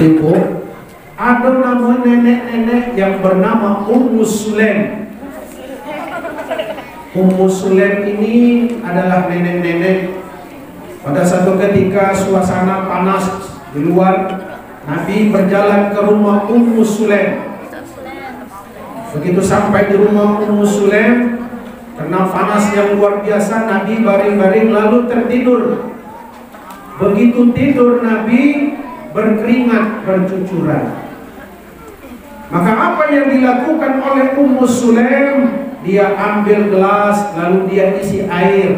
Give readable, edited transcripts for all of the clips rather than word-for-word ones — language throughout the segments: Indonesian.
Ibu, ada nama nenek-nenek yang bernama Ummu Sulaim. Ummu Sulaim ini adalah nenek-nenek. Pada satu ketika suasana panas di luar, Nabi berjalan ke rumah Ummu Sulaim. Begitu sampai di rumah Ummu Sulaim, karena panas yang luar biasa, Nabi baring-baring lalu tertidur. Begitu tidur, Nabi berkeringat bercucuran. Maka apa yang dilakukan oleh Ummu Sulaim? Dia ambil gelas lalu dia isi air.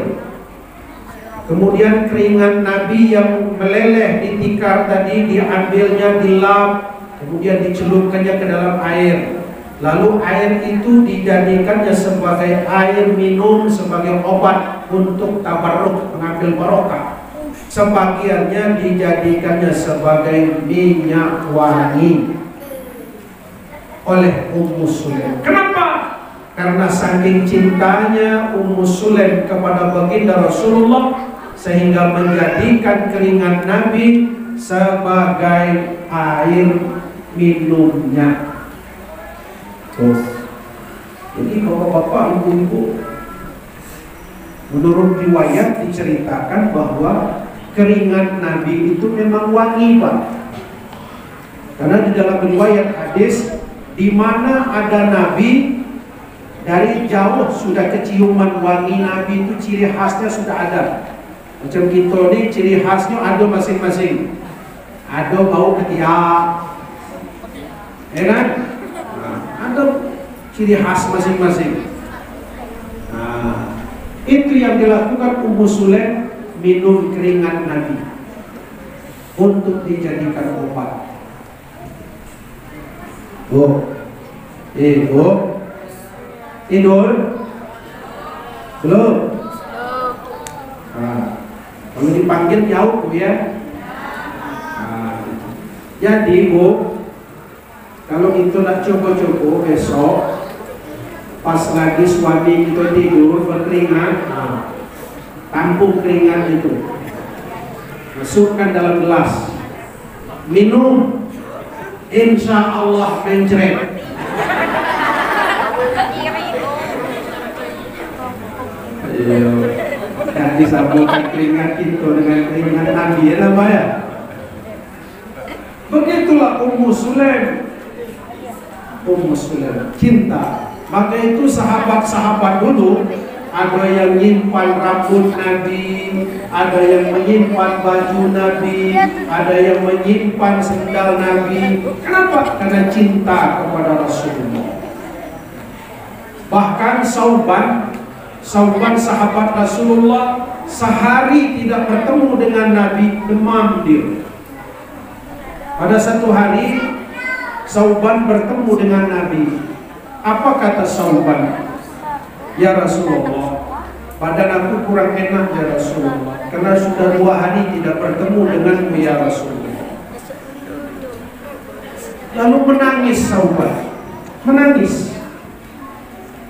Kemudian keringat Nabi yang meleleh di tikar tadi diambilnya, dilap, kemudian dicelupkannya ke dalam air. Lalu air itu dijadikannya sebagai air minum, sebagai obat untuk tabarruk, mengambil barokah. Sebagiannya dijadikannya sebagai minyak wangi oleh Ummu Sulaim. Kenapa? Karena saking cintanya Ummu Sulaim kepada baginda Rasulullah sehingga menjadikan keringat Nabi sebagai air minumnya. Jadi bapak-bapak, ibu-ibu, menurut riwayat diceritakan bahwa keringat Nabi itu memang wangi, Pak. Karena di dalam riwayat hadis, di mana ada Nabi, dari jauh sudah keciuman wangi Nabi itu, ciri khasnya sudah ada. Macam kita ni ciri khasnya ada masing-masing. Ada bau ketiak, ya kan? Nah, ada ciri khas masing-masing. Nah, itu yang dilakukan Ummu Sulaim, minum keringat Nabi untuk dijadikan obat. Ibu tidur belum? Nah, kalau dipanggil jauh ya. Nah, jadi Bu, kalau itu nak coba-coba besok pas lagi suami kita tidur berkeringat, tampung keringat itu, masukkan dalam gelas, minum, insya Allah mencret. Dan disambungkan keringat itu dengan keringat Nabi, ya namanya. Begitulah Ummu Sulaim. Ummu Sulaim cinta. Maka itu sahabat-sahabat dulu, ada yang menyimpan rambut Nabi, ada yang menyimpan baju Nabi, ada yang menyimpan sendal Nabi. Kenapa? Karena cinta kepada Rasulullah. Bahkan Sauban sahabat Rasulullah sehari tidak bertemu dengan Nabi, demam dia. Pada satu hari Sauban bertemu dengan Nabi. Apa kata Sauban? Ya Rasulullah, badan aku kurang enak ya Rasulullah, karena sudah 2 hari tidak bertemu denganmu ya Rasulullah. Lalu menangis Sauban, menangis.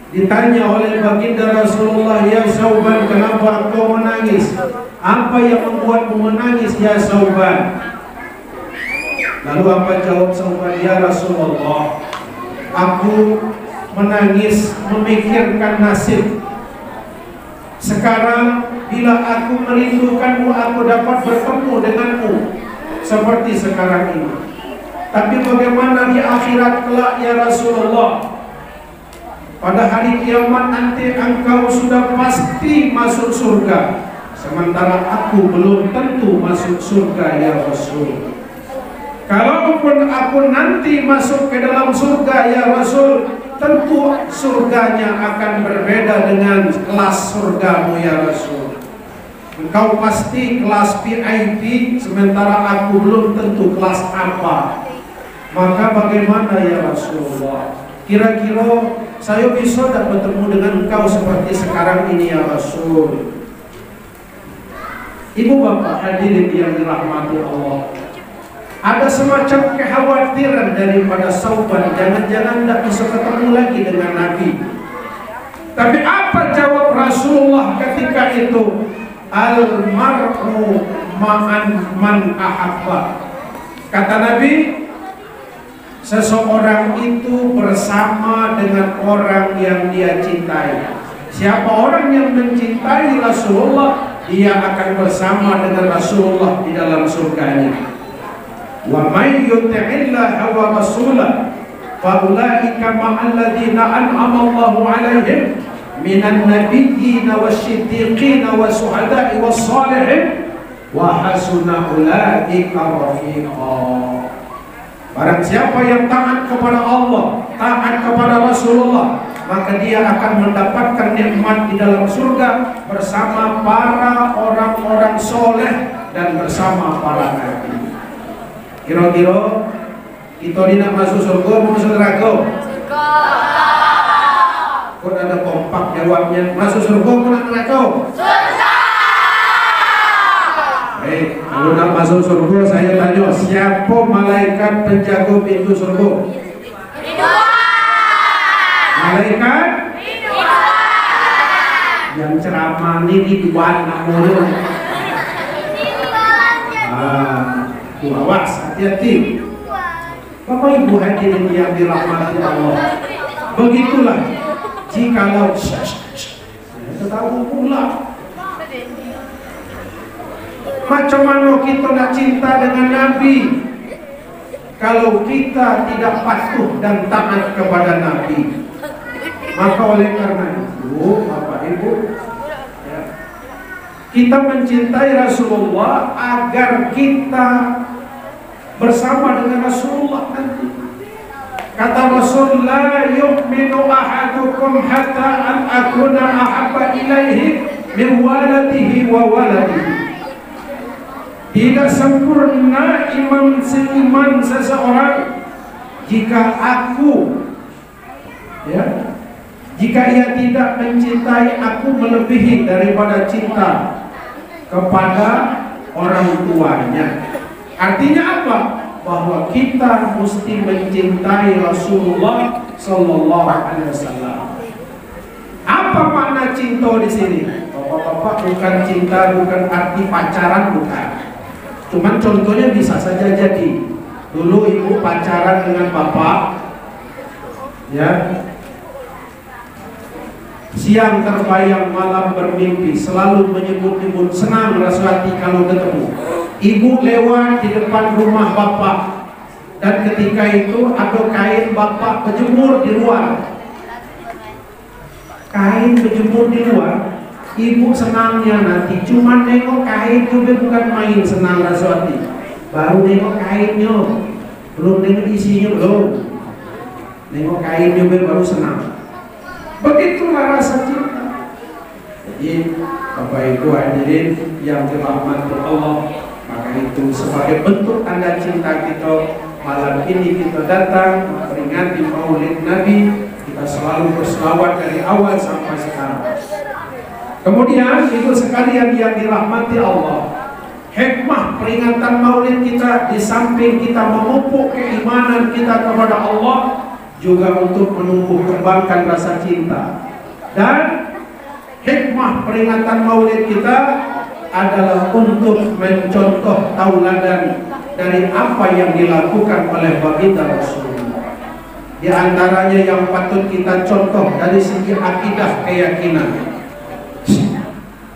Ditanya oleh baginda Rasulullah, ya Sauban, kenapa engkau menangis? Apa yang membuatmu menangis ya Sauban? Lalu apa jawab Sauban? Ya Rasulullah, aku menangis memikirkan nasib. Sekarang bila aku merindukanmu, aku dapat bertemu denganmu seperti sekarang ini. Tapi bagaimana di akhirat kelak ya Rasulullah? Pada hari kiamat nanti engkau sudah pasti masuk surga, sementara aku belum tentu masuk surga ya Rasul. Kalaupun aku nanti masuk ke dalam surga ya Rasul, tentu surganya akan berbeda dengan kelas surgamu ya Rasul. Engkau pasti kelas VIP, sementara aku belum tentu kelas apa. Maka bagaimana ya Rasulullah? Kira-kira saya bisa tak bertemu dengan engkau seperti sekarang ini ya Rasul? Ibu bapak hadirin yang dirahmati Allah, ada semacam kekhawatiran daripada Sauban, jangan-jangan tidak bisa ketemu lagi dengan Nabi. Tapi apa jawab Rasulullah ketika itu? Al-mar'u ma'an man ahabba. Kata Nabi, seseorang itu bersama dengan orang yang dia cintai. Siapa orang yang mencintai Rasulullah, dia akan bersama dengan Rasulullah di dalam surganya. Wa may yuti'illaha wa rasulahu fa ulaika ma'al ladzina an'ama Allahu 'alaihim minan nabiyyin wasyiddiqin wasuhada'i wassalihin wa hasuna ulaika rafiqa. Barang siapa yang taat kepada Allah, taat kepada Rasulullah, maka dia akan mendapatkan nikmat di dalam surga bersama para orang-orang soleh dan bersama para nabi. Kira-kira kita tidak masuk surga, masuk neraka? Surga. Kok ada kompak jawabnya? Masuk surga, masuk neraka? Surga. Baik, kalau nak masuk surga, saya tanya, siapa malaikat penjaga pintu surga? Malaikat? Yang ceramah ini Ridwan namanya. Awas, hati-hati. Bapak Ibu hadirin yang dirahmati Allah, begitulah jikalau tahu pula macam mana kita nak cinta dengan Nabi kalau kita tidak patuh dan taat kepada Nabi. Maka oleh karena itu, Bapak Ibu, kita mencintai Rasulullah agar kita bersama dengan Rasulullah nanti. Kata Rasul, la yu'minu ahadukum hatta an akuna ahabba ilaihi min waladihi wa waladihi. Tidak sempurna iman seiman seseorang jika jika ia tidak mencintai aku melebihi daripada cinta kepada orang tuanya. Artinya apa? Bahwa kita mesti mencintai Rasulullah Sallallahu Alaihi Wasallam. Apa makna cinta di sini? Bapak-bapak, bukan cinta, bukan arti pacaran, bukan. Cuman contohnya bisa saja jadi. Dulu ibu pacaran dengan bapak, ya. Siang terbayang, malam bermimpi, selalu menyebut-nyebut, senang rasa hati kalau ketemu. Ibu lewat di depan rumah bapak, dan ketika itu ada kain bapak berjemur di luar. Kain berjemur di luar, ibu senangnya nanti cuma nengok kain juga, bukan main senang rasa hati. Baru nengok kainnya, belum nengok isinya, belum. Nengok kain juga baru senang. Begitulah rasa cinta. Jadi Bapak Ibu hadirin yang dirahmati Allah, maka itu sebagai bentuk tanda cinta kita, malam ini kita datang memperingati Maulid Nabi. Kita selalu berselawat dari awal sampai sekarang. Kemudian Ibu sekalian yang dirahmati Allah, hikmah peringatan Maulid kita di samping kita memupuk keimanan kita kepada Allah, juga untuk menumbuh kembangkan rasa cinta. Dan hikmah peringatan Maulid kita adalah untuk mencontoh tauladan dari apa yang dilakukan oleh baginda Rasulullah. Di antaranya yang patut kita contoh dari segi akidah,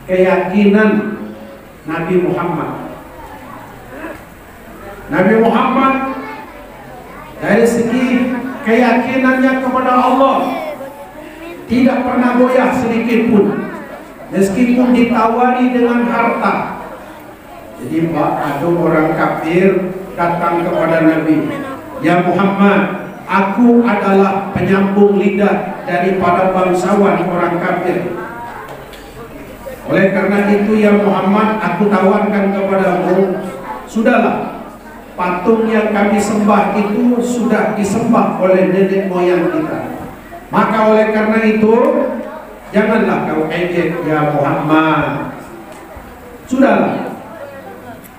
keyakinan Nabi Muhammad. Nabi Muhammad dari segi keyakinannya kepada Allah tidak pernah goyah sedikit pun, meskipun ditawari dengan harta. Jadi ada orang kafir datang kepada Nabi, ya Muhammad, aku adalah penyambung lidah daripada bangsawan orang kafir. Oleh karena itu ya Muhammad, aku tawarkan kepadamu, sudahlah, patung yang kami sembah itu sudah disembah oleh nenek moyang kita. Maka oleh karena itu, janganlah kau ejek ya Muhammad. Sudahlah,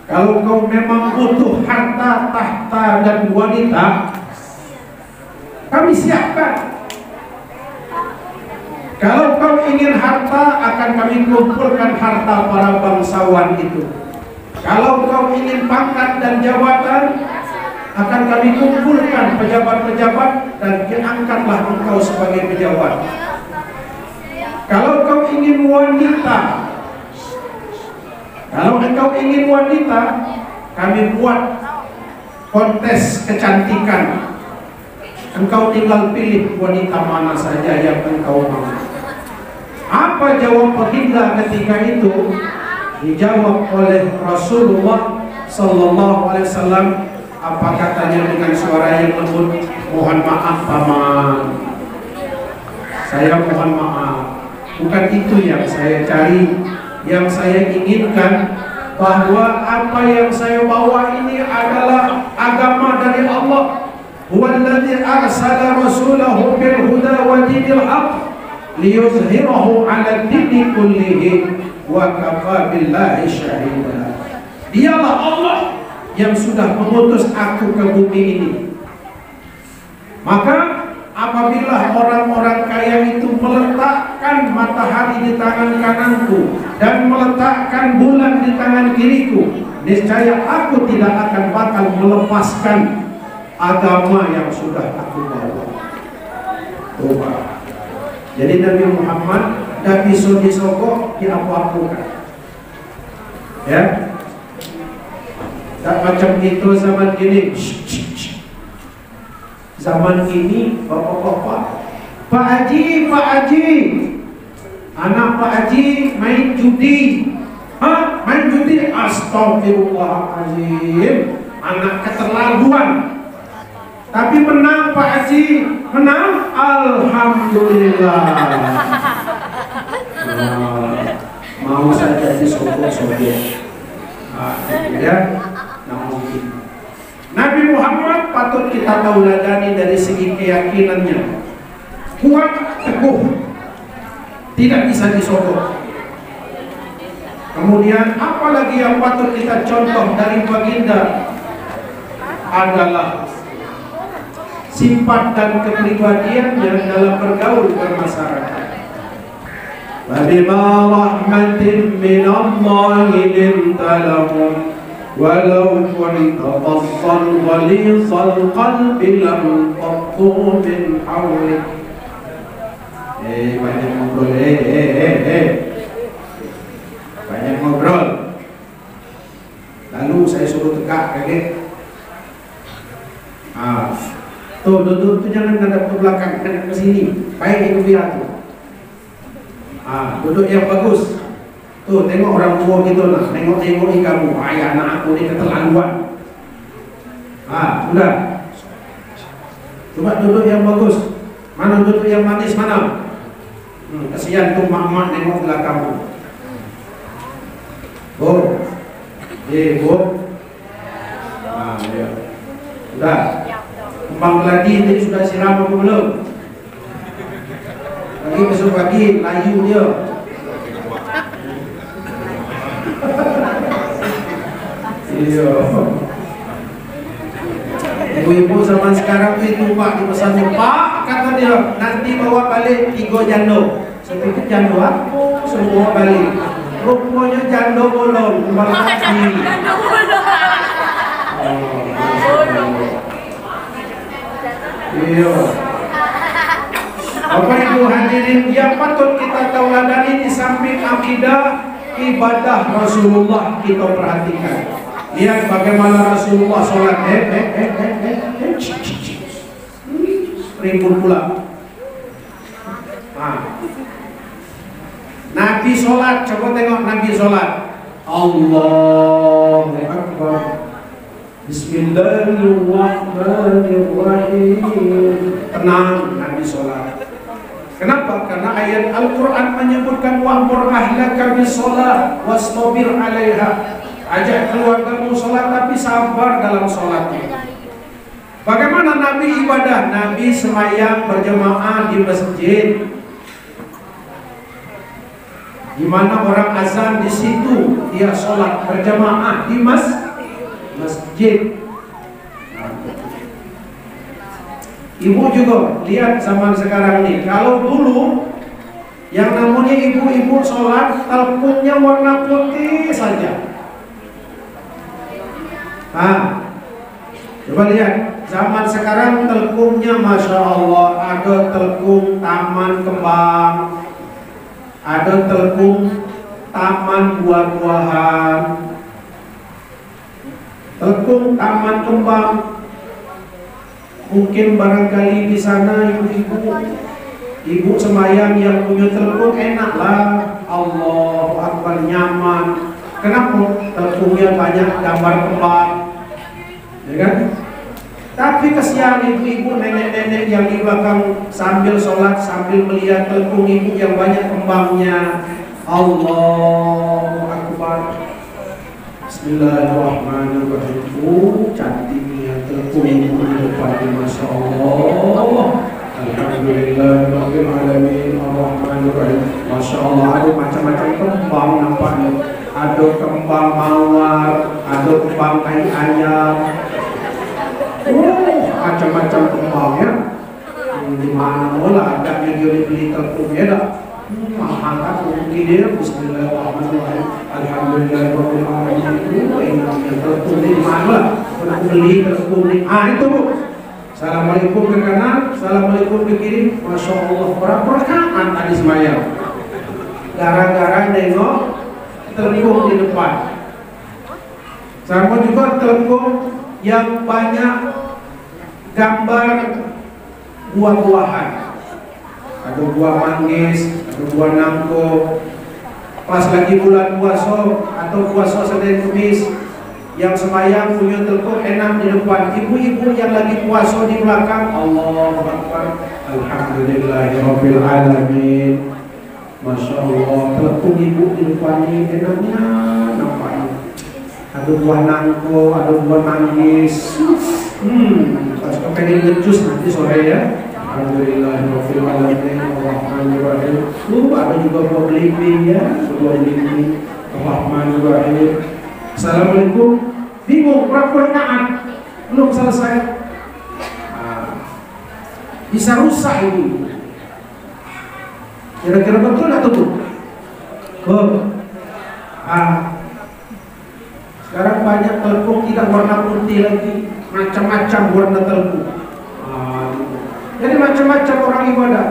kalau kau memang butuh harta, tahta dan wanita, kami siapkan. Kalau kau ingin harta, akan kami kumpulkan harta para bangsawan itu. Kalau kau ingin pangkat dan jabatan, akan kami kumpulkan pejabat-pejabat dan diangkatlah engkau sebagai pejabat. Kalau engkau ingin wanita, kami buat kontes kecantikan. Engkau tinggal pilih wanita mana saja yang engkau mau. Apa jawab baginda ketika itu? Dijawab oleh Rasulullah Sallallahu Alaihi Wasallam. Apa katanya dengan suara yang lembut? Mohon maaf paman, saya mohon maaf. Bukan itu yang saya cari. Yang saya inginkan bahwa apa yang saya bawa ini adalah agama dari Allah. Huwallazi arsala rasulahu bil huda wa dinil haqq liyuzhirahu 'ala ad-dini kullihi wa kafa billahi syahida. Dialah Allah yang sudah mengutus aku ke bumi ini. Maka apabila orang-orang kaya itu meletakkan matahari di tangan kananku dan meletakkan bulan di tangan kiriku, niscaya aku tidak akan bakal melepaskan agama yang sudah aku bawa. Coba. Jadi Nabi Muhammad tidak bisa disokok diapa-apakan. Ya. Tak macam itu zaman ini. Zaman ini bapak-bapak, Pak Haji, anak Pak Haji main judi. Main judi? Astagfirullahaladzim. Anak keterlaluan. Tapi menang Pak Haji, menang, alhamdulillah. Mau saja disokok-sokok. Ya. Mungkin Nabi Muhammad patut kita tauladani dari segi keyakinannya, kuat, teguh, tidak bisa disokok. Kemudian apalagi yang patut kita contoh dari baginda adalah sifat dan kepribadiannya dalam bergaul bermasyarakat. Fabima rahmatin minallahi linta lahum walau kunta faddan ghalidhal qalbi lam faddu min hawlik. Banyak ngobrol, banyak ngobrol. Lalu saya suruh tegak kaget. Tuh duduk tuh jangan ngadap ke belakang, ngadap ke sini. Baik itu biar tuh. Duduk yang bagus. Tuh tengok orang tua gitu lah, nengok-nengoki kamu. Ayah anak aku ini keterlaluan. Sudah. Coba duduk yang bagus. Mana duduk yang manis mana? Kasihan tuh mak-mak nengok belakangmu. Bu. Bu. Ya. Sudah. Kembang keladi ini sudah siram apa belum? Lagi besok pagi layu dia. Iya. Ibu-ibu zaman sekarang itu Pak dipesan Pak, kata dia nanti bawa balik 3 jando. Saya pikir jando apa? Semua balik. Rupanya jando bolong, kembang lagi. Jando bolong. Iya. Bapak Ibu hadirin yang patut kita tauladani di samping akidah, ibadah Rasulullah kita perhatikan. Lihat bagaimana Rasulullah sholat. Ribut pula. Nabi sholat, coba tengok Nabi sholat. Allahu Akbar. Bismillahirrahmanirrahim. Tenang Nabi sholat. Kenapa? Karena ayat Al-Quran menyebutkan wa'mur ahlaka bis-sholat wastabir 'alaiha. Ajak keluargamu sholat tapi sabar dalam sholatnya. Bagaimana Nabi ibadah? Nabi sembahyang berjamaah di masjid. Di mana orang azan di situ dia sholat berjamaah di masjid. Ibu juga lihat zaman sekarang ini. Kalau dulu yang namanya ibu-ibu sholat teleponnya warna putih saja. Coba lihat, zaman sekarang telkungnya Masya Allah, ada telkung taman kembang, ada telkung taman buah-buahan, telkung taman kembang. Mungkin barangkali di sana ibu sembahyang yang punya telkung enaklah, Allahu Akbar, nyaman. Kenapa? Telkungnya banyak gambar kembang, ya kan? Tapi kesian ibu-ibu, nenek-nenek yang di belakang sambil sholat, sambil melihat telkung ibu yang banyak kembangnya. Allahu Akbar. Bismillahirrahmanirrahim. Cantiknya telkung ibu di depan, Masya Allah. Alhamdulillahirabbil alamin arrahmanirrahim. Masya Allah, ada macam-macam kembang nampaknya. Ada kembang mawar, ada kembang tai ayam. Macam-macam kembang ya. Di mana lah agaknya dia beli telkung ya dah. Angkat mungkin dia. Bismillahirrahmanirrahim. Alhamdulillahirabbil alamin. Ini telkung di mana lah? Aku beli telkung ni. Itu bu. Assalamualaikum ke kanan, assalamualaikum ke kiri. Masya Allah, berapa rakaat tadi sembahyang? Gara-gara nengok telkung di depan. Sama juga telkung yang banyak gambar buah-buahan. Ada buah manggis, ada buah nangko. Pas lagi bulan puasa atau puasa Senin Kamis, yang sembahyang punya telkung enak di depan. Ibu-ibu yang lagi puasa di belakang. Allahu Akbar. Alhamdulillahirabbil alamin. Masya Allah, telkung ibu di depan ini enaknya nampaknya. Ada buah nangko, ada buah manggis. Pas pengen ngejus nanti sore ya. Alhamdulillahirabbil alamin arrahmanirrahim. Ada juga buah belimbing ya, buah belimbing arrahmanirrahim. Assalamualaikum. Bingung berapa rakaat belum selesai. Bisa rusak ini. Kira-kira betul atau betul? Sekarang banyak telkung tidak warna putih lagi, macam-macam warna telkung. Jadi macam-macam orang ibadah.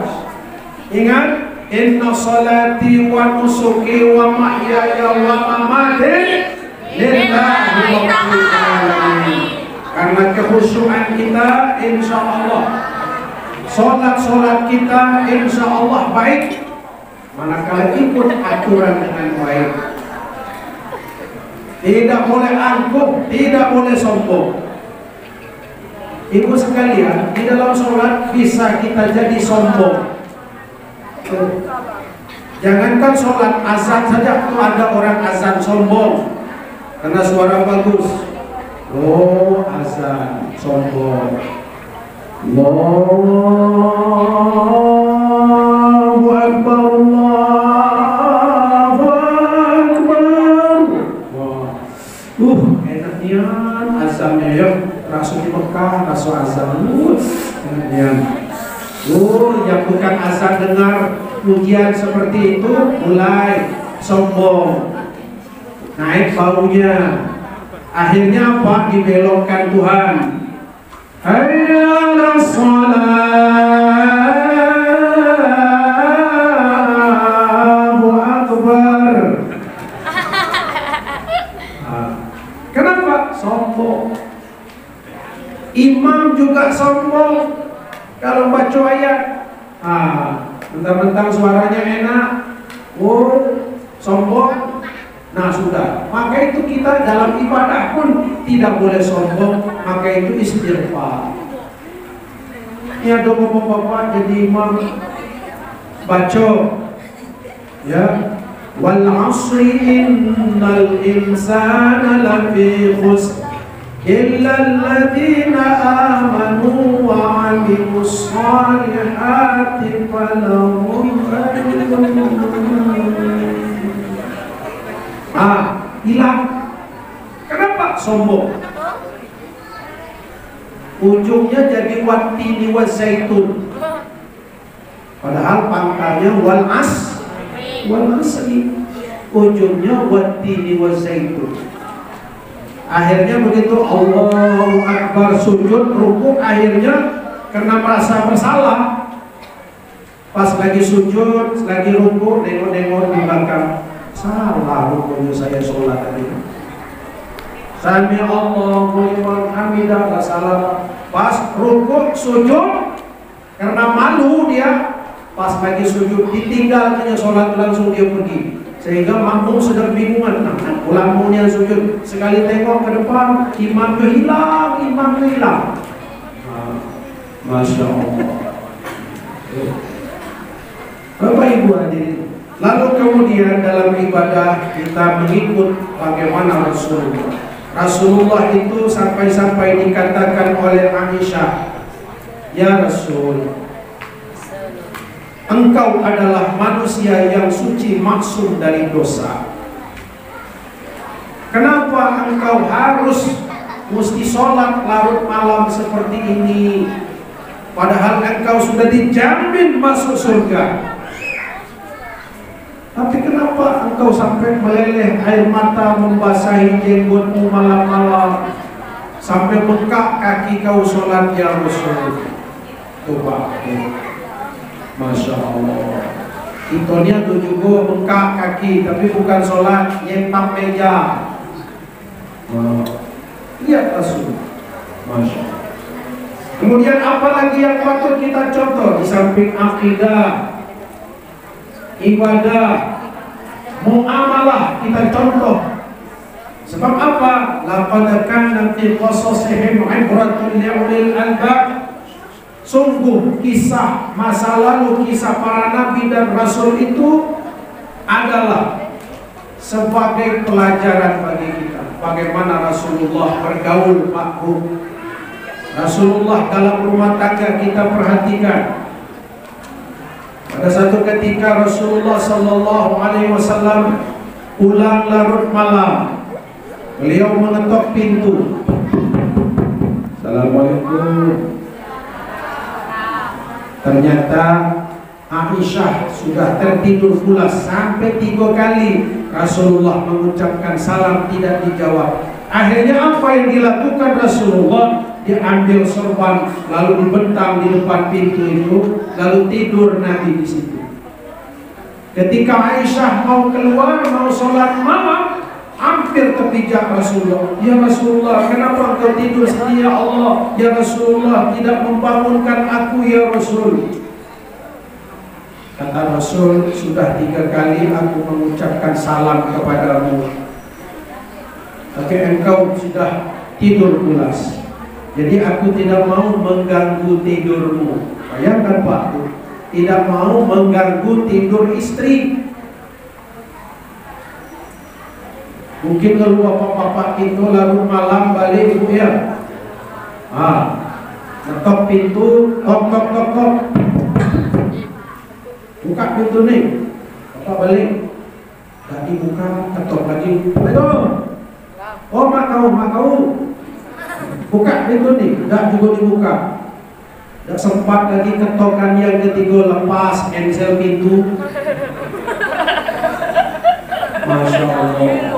Ingat, inna salati wa nusuki wa mahyaya wa mamati lillahi rabbil alamin. Karena kekhusyuan kita insya Allah, solat kita insya Allah baik, manakala ikut aturan dengan baik. Tidak boleh angkuh, tidak boleh sombong. Ibu sekalian, di dalam sholat bisa kita jadi sombong. Jangankan sholat, azan saja tuh ada orang azan sombong karena suara bagus. Oh, azan sombong. Allahu Akbar, Allahu Akbar. Enaknya azannya ya. Rasul di Mekah, Rasul azan. Yang bukan azan dengar pujian seperti itu mulai sombong, naik baunya. Akhirnya apa? Dibelokkan Tuhan. Hayya 'alas shalah, Allahu Akbar. Kenapa? Sombong. Imam juga sombong kalau baca ayat. Mentang-mentang suaranya enak, sombong. Nah sudah, maka itu kita dalam ibadah pun tidak boleh sombong. Maka itu istighfar. Ya doa bapak jadi imam baca ya, wal 'asri innal insana lafi khusr illa alladziina aamanu wa 'amilush shalihati falahum ajrun. Hilang. Kenapa? Sombong. Ujungnya jadi wattini wa zaitun. Padahal pangkalnya wal asri. Ujungnya wattini wa zaitun. Akhirnya begitu Allahu Akbar sujud ruku, akhirnya karena merasa bersalah, pas lagi sujud, lagi ruku, nengok-nengok di belakang, salah rukunya saya sholat tadi. Sami Allahu liman hamidah, salah. Pas ruku sujud, karena malu dia, pas lagi sujud ditinggal punya sholat, langsung dia pergi. Sehingga makmum sedang bingungan, ulamanya sujud, sekali tengok ke depan, imam hilang. Masya Allah. Bapak Ibu hadirin, lalu kemudian dalam ibadah kita mengikut bagaimana Rasulullah itu sampai-sampai dikatakan oleh Aisyah, ya Rasul, engkau adalah manusia yang suci maksum dari dosa. Kenapa engkau harus mesti sholat larut malam seperti ini, padahal engkau sudah dijamin masuk surga? Tapi kenapa engkau sampai meleleh air mata membasahi jenggotmu malam-malam, sampai bengkak kaki kau sholat ya Rasul? Coba. Masya Allah. Itonya tuh juga bengkak kaki, tapi bukan sholat, nyentang meja. Lihat Rasul. Masya Allah. Kemudian apa lagi yang patut kita contoh di samping akidah, ibadah, muamalah kita contoh. Sebab apa? Laqad kana fi qasasihim 'ibratun li'ulil albab. Sungguh kisah masa lalu, kisah para nabi dan rasul itu adalah sebagai pelajaran bagi kita. Bagaimana Rasulullah bergaul, Pak Bu. Rasulullah dalam rumah tangga kita perhatikan. Pada satu ketika Rasulullah Sallallahu Alaihi Wasallam pulang larut malam, beliau mengetok pintu. Assalamualaikum. Ternyata Aisyah sudah tertidur pulas sampai 3 kali Rasulullah mengucapkan salam tidak dijawab. Akhirnya apa yang dilakukan Rasulullah? Diambil sorban lalu dibentang di depan pintu itu, lalu tidur Nabi di situ. Ketika Aisyah mau keluar, mau sholat malam, hampir terpijak Rasulullah. Ya Rasulullah, kenapa engkau tidur setia Allah? Ya Rasulullah, tidak membangunkan aku ya Rasul. Kata Rasul, sudah 3 kali aku mengucapkan salam kepadamu, tapi engkau sudah tidur pulas. Jadi aku tidak mau mengganggu tidurmu. Bayangkan Pak, tidak mau mengganggu tidur istri. Mungkin kalau bapak-bapak itu lalu malam balik ibu ya, ngetok pintu, tok, buka pintu nih, bapak balik, gak dibuka, ketok lagi, ayo, oh mak kau, buka pintu nih, gak juga dibuka, gak sempat lagi ketokan yang ketiga, lepas ensel pintu, Masya Allah.